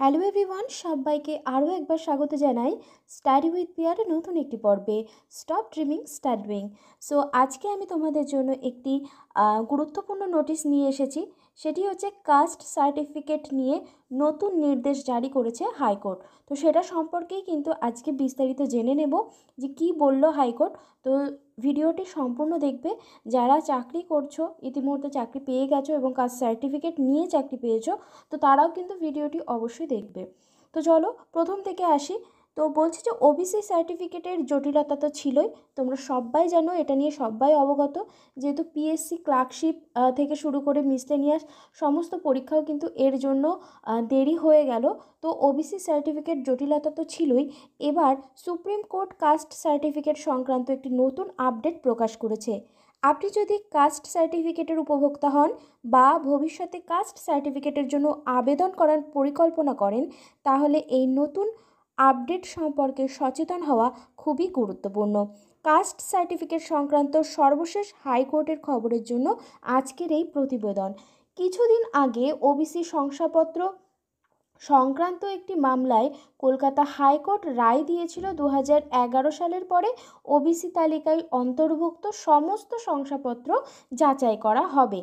Hello everyone, সবাইকে আরও একবার স্বাগত জানাই স্টাডি উইথ পিয়ারের নতুন একটি পর্বে stop dreaming start doing. So আজকে আমি তোমাদের জন্য একটি গুরুত্বপূর্ণ নোটিশ নিয়ে এসেছি। সেটি হচ্ছে কাস্ট সার্টিফিকেট নিয়ে নতুন নির্দেশ জারি করেছে হাইকোর্ট। তো সেটা সম্পর্কেই কিন্তু আজকে বিস্তারিত জেনে নেব যে কী বলল হাইকোর্ট। তো ভিডিওটি সম্পূর্ণ দেখবে। যারা চাকরি করছো, ইতিমধ্যে চাকরি পেয়ে গেছো এবং কাস্ট সার্টিফিকেট নিয়ে চাকরি পেয়েছো, তো তারাও কিন্তু ভিডিওটি অবশ্যই দেখবে। তো চলো প্রথম থেকে আসি। তো বলছি যে ওবিসি সার্টিফিকেটের জটিলতা তো ছিলই, তোমরা সবাই জানো, এটা নিয়ে সবাই অবগত। যেহেতু পিএসসি ক্লার্কশিপ থেকে শুরু করে মিসলেনিয়াস সমস্ত পরীক্ষাও কিন্তু এর জন্য দেরি হয়ে গেল। তো ওবিসি সার্টিফিকেট জটিলতা তো ছিলই। এবার সুপ্রিম কোর্ট কাস্ট সার্টিফিকেট সংক্রান্ত একটি নতুন আপডেট প্রকাশ করেছে। আপনি যদি কাস্ট সার্টিফিকেটের উপভোক্তা হন বা ভবিষ্যতে কাস্ট সার্টিফিকেটের জন্য আবেদন করার পরিকল্পনা করেন, তাহলে এই নতুন আপডেট সম্পর্কে সচেতন হওয়া খুবই গুরুত্বপূর্ণ। কাস্ট সার্টিফিকেট সংক্রান্ত সর্বশেষ হাইকোর্টের খবরের জন্য আজকের এই প্রতিবেদন। কিছুদিন আগে ওবিসি শংসাপত্র সংক্রান্ত একটি মামলায় কলকাতা হাইকোর্ট রায় দিয়েছিল 2011 সালের পরে ওবিসি তালিকায় অন্তর্ভুক্ত সমস্ত শংসাপত্র যাচাই করা হবে।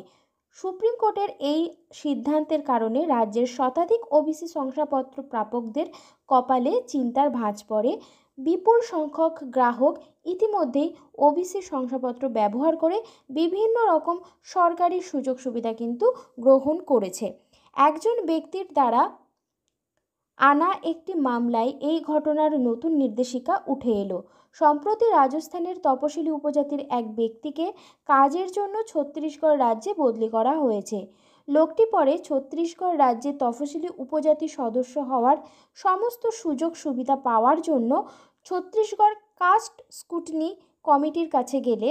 সুপ্রিম কোর্টের এই সিদ্ধান্তের কারণে রাজ্যের শতাধিক ওবিসি শংসাপত্র প্রাপকদের কপালে চিন্তার ভাঁজ পড়ে। বিপুল সংখ্যক গ্রাহক ইতিমধ্যেই ওবিসি শংসাপত্র ব্যবহার করে বিভিন্ন রকম সরকারি সুযোগ সুবিধা কিন্তু গ্রহণ করেছে। একজন ব্যক্তির দ্বারা আনা একটি মামলায় এই ঘটনার নতুন নির্দেশিকা উঠে এলো। সম্প্রতি রাজস্থানের তপশিলি উপজাতির এক ব্যক্তিকে কাজের জন্য ছত্তিশগড় রাজ্যে বদলি করা হয়েছে। লোকটি পরে ছত্তিশগড় রাজ্যে তফসিলি উপজাতি সদস্য হওয়ার সমস্ত সুযোগ সুবিধা পাওয়ার জন্য ছত্তিশগড় কাস্ট স্কুটনি কমিটির কাছে গেলে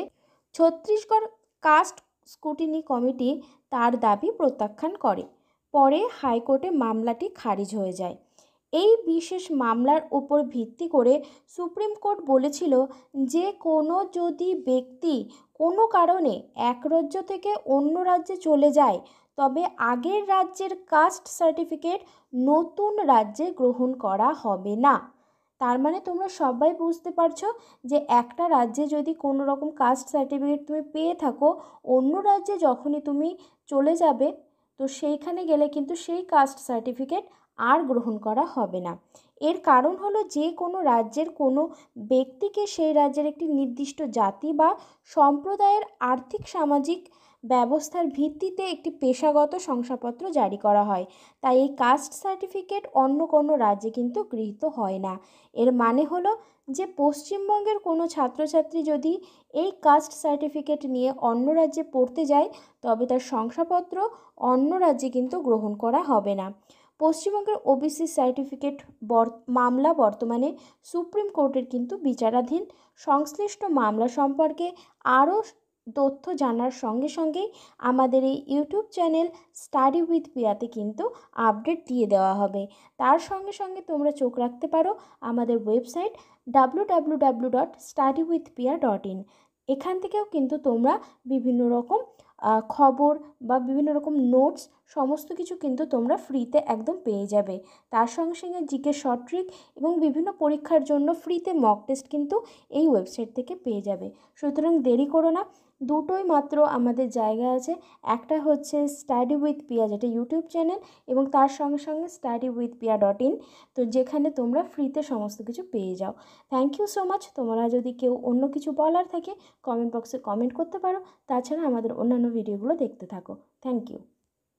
ছত্তিশগড় কাস্ট স্কুটিনি কমিটি তার দাবি প্রত্যাখ্যান করে। পরে হাইকোর্টে মামলাটি খারিজ হয়ে যায়। এই বিশেষ মামলার উপর ভিত্তি করে সুপ্রিম কোর্ট বলেছিল যে কোনো যদি ব্যক্তি কোনো কারণে এক রাজ্য থেকে অন্য রাজ্যে চলে যায়, তবে আগের রাজ্যের কাস্ট সার্টিফিকেট নতুন রাজ্যে গ্রহণ করা হবে না। তার মানে তোমরা সবাই বুঝতে পারছো যে একটা রাজ্যে যদি কোনো রকম কাস্ট সার্টিফিকেট তুমি পেয়ে থাকো, অন্য রাজ্যে যখনই তুমি চলে যাবে, তো সেইখানে গেলে কিন্তু সেই কাস্ট সার্টিফিকেট আর গ্রহণ করা হবে না। এর কারণ হলো যে কোনো রাজ্যের কোনো ব্যক্তিকে সেই রাজ্যের একটি নির্দিষ্ট জাতি বা সম্প্রদায়ের আর্থিক সামাজিক ব্যবস্থার ভিত্তিতে একটি পেশাগত শংসাপত্র জারি করা হয়। তাই এই কাস্ট সার্টিফিকেট অন্য কোনো রাজ্যে কিন্তু গৃহীত হয় না। এর মানে হলো যে পশ্চিমবঙ্গের কোনো ছাত্রছাত্রী যদি এই কাস্ট সার্টিফিকেট নিয়ে অন্য রাজ্যে পড়তে যায়, তবে তার শংসাপত্র অন্য রাজ্যে কিন্তু গ্রহণ করা হবে না। পশ্চিমবঙ্গের ওবিসি সার্টিফিকেট মামলা বর্তমানে সুপ্রিম কোর্টের কিন্তু বিচারাধীন। সংশ্লিষ্ট মামলা সম্পর্কে আরও তথ্য জানার সঙ্গে সঙ্গেই আমাদের এই ইউটিউব চ্যানেল স্টাডি উইথ পিয়াতে কিন্তু আপডেট দিয়ে দেওয়া হবে। তার সঙ্গে সঙ্গে তোমরা চোখ রাখতে পারো আমাদের ওয়েবসাইট www.studywithpia.in। এখান থেকেও কিন্তু তোমরা বিভিন্ন রকম খবর বা বিভিন্ন রকম নোটস সমস্ত কিছু কিন্তু তোমরা ফ্রিতে একদম পেয়ে যাবে। তার সঙ্গে সঙ্গে জিকে শর্ট ট্রিক এবং বিভিন্ন পরীক্ষার জন্য ফ্রিতে মক টেস্ট কিন্তু এই ওয়েবসাইট থেকে পেয়ে যাবে। সুতরাং দেরি করো না, দুটোই মাত্র আমাদের জায়গা আছে। একটা হচ্ছে স্টাডি উইথ পিয়া, যেটা ইউটিউব চ্যানেল, এবং তার সঙ্গে সঙ্গে studywithpia.in, তো যেখানে তোমরা ফ্রিতে সমস্ত কিছু পেয়ে যাও। Thank you so much. তোমরা যদি কেউ অন্য কিছু বলার থাকে কমেন্ট বক্সে কমেন্ট করতে পারো। তাছাড়া আমাদের অন্যান্য ভিডিওগুলো দেখতে থাকো। Thank you.